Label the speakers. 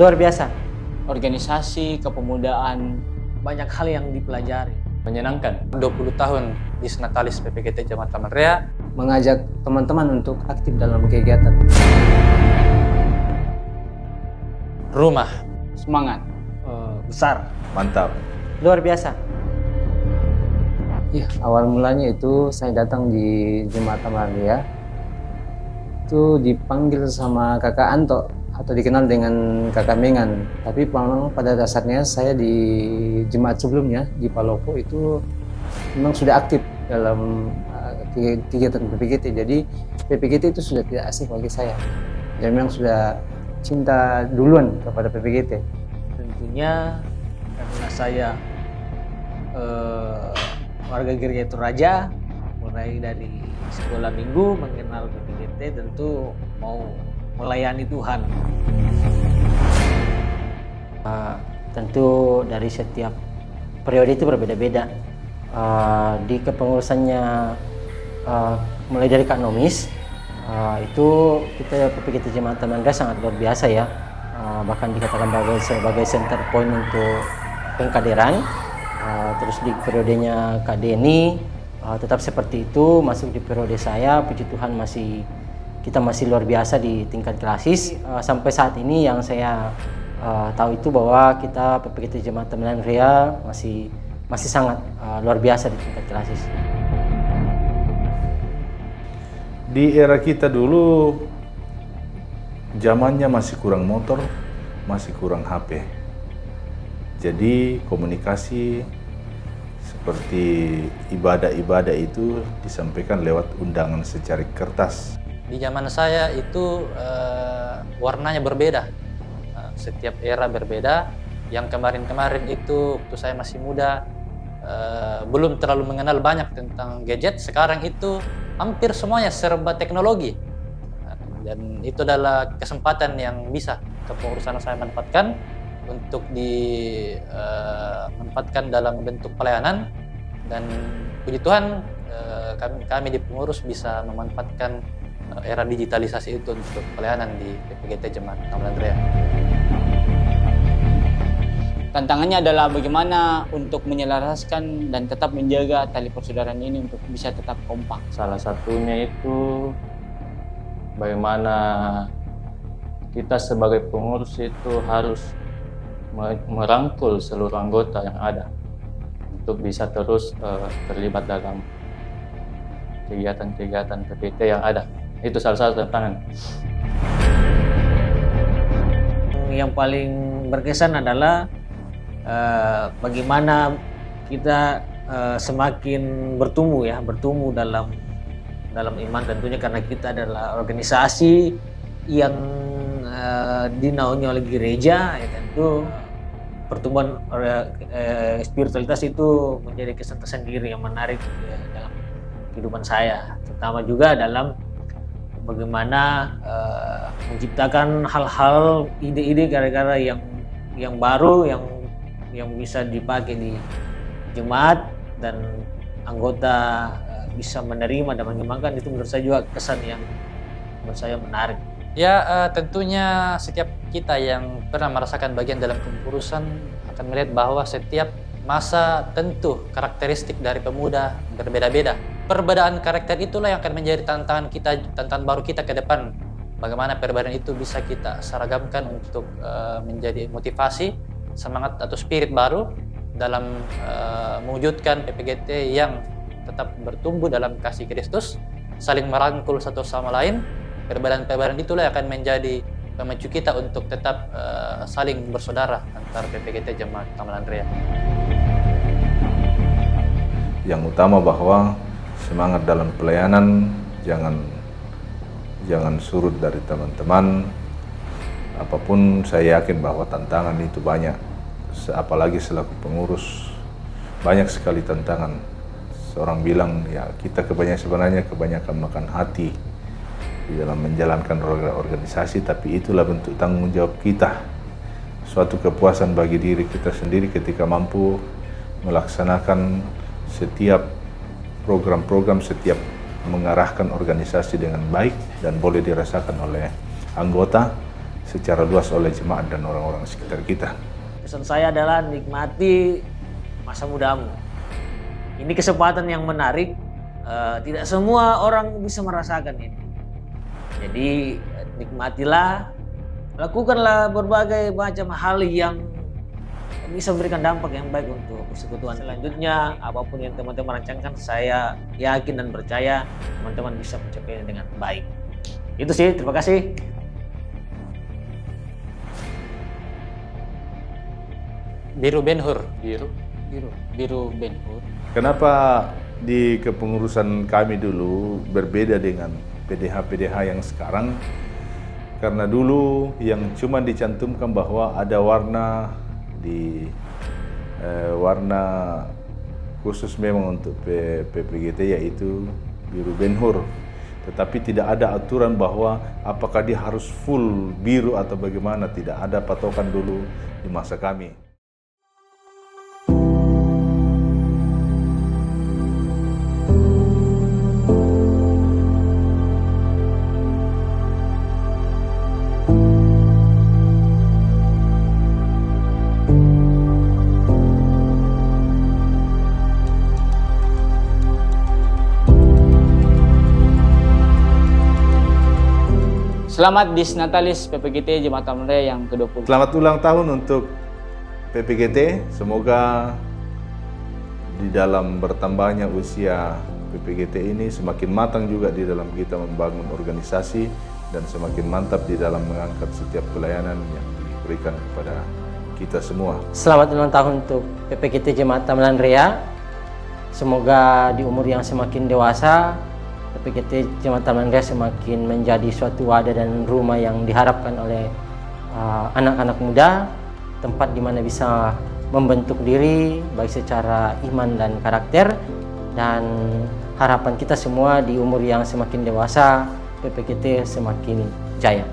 Speaker 1: Luar biasa.
Speaker 2: Organisasi, kepemudaan,
Speaker 1: Banyak hal yang dipelajari.
Speaker 3: Menyenangkan. 20 tahun di Senatalis PPGT Jemaat Taman Rea.
Speaker 4: Mengajak teman-teman untuk aktif dalam kegiatan.
Speaker 3: Rumah.
Speaker 2: semangat.
Speaker 1: Besar.
Speaker 5: Mantap.
Speaker 1: Luar biasa.
Speaker 4: Ya, awal mulanya itu saya datang di Jemaat Taman Rea. Itu dipanggil sama Kakak Anto atau dikenal dengan Kakak Mengan. Tapi memang pada dasarnya saya di jemaat sebelumnya di Palopo itu memang sudah aktif dalam kegiatan PPGT. Jadi PPGT itu sudah tidak asing bagi saya. Dan memang sudah cinta duluan kepada PPGT.
Speaker 1: Tentunya karena saya warga gereja Toraja, mulai dari sekolah minggu mengenal PPGT, tentu mau melayani Tuhan.
Speaker 6: Tentu dari setiap periode itu berbeda-beda. Di kepengurusannya mulai dari Kak Nomis, itu kita PPGT Jemaat Taman Rea sangat luar biasa ya. Bahkan dikatakan sebagai center point untuk pengkaderan. Terus di periodenya Kak Deni tetap seperti itu. Masuk di periode saya, puji Tuhan kita masih luar biasa di tingkat klasis. Sampai saat ini yang saya tahu itu bahwa kita PPGT Jemaat Taman Rea masih sangat luar biasa di tingkat klasis.
Speaker 5: Di era kita dulu, zamannya masih kurang motor, masih kurang HP. Jadi komunikasi seperti ibadah-ibadah itu disampaikan lewat undangan secari kertas.
Speaker 3: Di zaman saya itu warnanya berbeda. Setiap era berbeda. Yang kemarin-kemarin itu waktu saya masih muda, belum terlalu mengenal banyak tentang gadget. Sekarang itu hampir semuanya serba teknologi. Dan itu adalah kesempatan yang bisa kepengurusan saya manfaatkan untuk dimanfaatkan dalam bentuk pelayanan. Dan puji Tuhan kami di pengurus bisa memanfaatkan era digitalisasi itu untuk pelayanan di PPGT Jemaat Taman Rea.
Speaker 2: Tantangannya adalah bagaimana untuk menyelaraskan dan tetap menjaga tali persaudaraan ini untuk bisa tetap kompak.
Speaker 3: Salah satunya itu bagaimana kita sebagai pengurus itu harus merangkul seluruh anggota yang ada untuk bisa terus terlibat dalam kegiatan-kegiatan PPT yang ada. Itu salah satu tantangan.
Speaker 1: Yang paling berkesan adalah bagaimana kita semakin bertumbuh dalam iman, tentunya karena kita adalah organisasi yang dinaungi oleh gereja, ya tentu pertumbuhan spiritualitas itu menjadi kesan tersendiri yang menarik dalam kehidupan saya, terutama juga dalam bagaimana menciptakan hal-hal, ide-ide gara-gara yang baru yang bisa dipakai di jemaat dan anggota bisa menerima dan mengembangkan. Itu menurut saya juga kesan yang menurut saya menarik.
Speaker 3: Ya, tentunya setiap kita yang pernah merasakan bagian dalam kepengurusan akan melihat bahwa setiap masa tentu karakteristik dari pemuda berbeda-beda. Perbedaan karakter itulah yang akan menjadi tantangan baru kita ke depan. Bagaimana perbedaan itu bisa kita seragamkan untuk menjadi motivasi, semangat atau spirit baru dalam mewujudkan PPGT yang tetap bertumbuh dalam kasih Kristus, saling merangkul satu sama lain. Perbedaan-perbedaan itulah yang akan menjadi pemicu kita untuk tetap saling bersaudara antar PPGT Jemaat Taman Rea.
Speaker 5: Yang utama bahwa semangat dalam pelayanan jangan surut dari teman-teman. Apapun saya yakin bahwa tantangan itu banyak, apalagi selaku pengurus banyak sekali tantangan. Seorang bilang ya kita sebenarnya kebanyakan makan hati di dalam menjalankan organisasi, tapi itulah bentuk tanggung jawab kita. Suatu kepuasan bagi diri kita sendiri ketika mampu melaksanakan setiap program-program, setiap mengarahkan organisasi dengan baik dan boleh dirasakan oleh anggota, secara luas oleh jemaat dan orang-orang sekitar kita.
Speaker 1: Pesan saya adalah nikmati masa mudamu. Ini kesempatan yang menarik, tidak semua orang bisa merasakan ini. Jadi nikmatilah, lakukanlah berbagai macam hal yang bisa memberikan dampak yang baik untuk persekutuan selanjutnya. Apapun yang teman-teman rancangkan, saya yakin dan percaya teman-teman bisa mencapainya dengan baik. Itu sih, terima kasih.
Speaker 3: Biru Ben-Hur.
Speaker 2: Biru Ben-Hur.
Speaker 5: Kenapa di kepengurusan kami dulu berbeda dengan PDH-PDH yang sekarang? Karena dulu yang cuma dicantumkan bahwa ada warna warna khusus memang untuk PPGT, yaitu biru Ben-Hur. Tetapi tidak ada aturan bahwa apakah dia harus full biru atau bagaimana. Tidak ada patokan dulu di masa kami.
Speaker 2: Selamat Disnatalis PPGT Jemaat Tamrin yang ke-20.
Speaker 5: Selamat ulang tahun untuk PPGT. Semoga di dalam bertambahnya usia PPGT ini semakin matang juga di dalam kita membangun organisasi dan semakin mantap di dalam mengangkat setiap pelayanan yang diberikan kepada kita semua.
Speaker 6: Selamat ulang tahun untuk PPGT Jemaat Tamrin Rea. Semoga di umur yang semakin dewasa, PPGT Jemaat Tamrin Rea semakin menjadi suatu wadah dan rumah yang diharapkan oleh anak-anak muda, tempat di mana bisa membentuk diri baik secara iman dan karakter, dan harapan kita semua di umur yang semakin dewasa PPGT semakin jaya.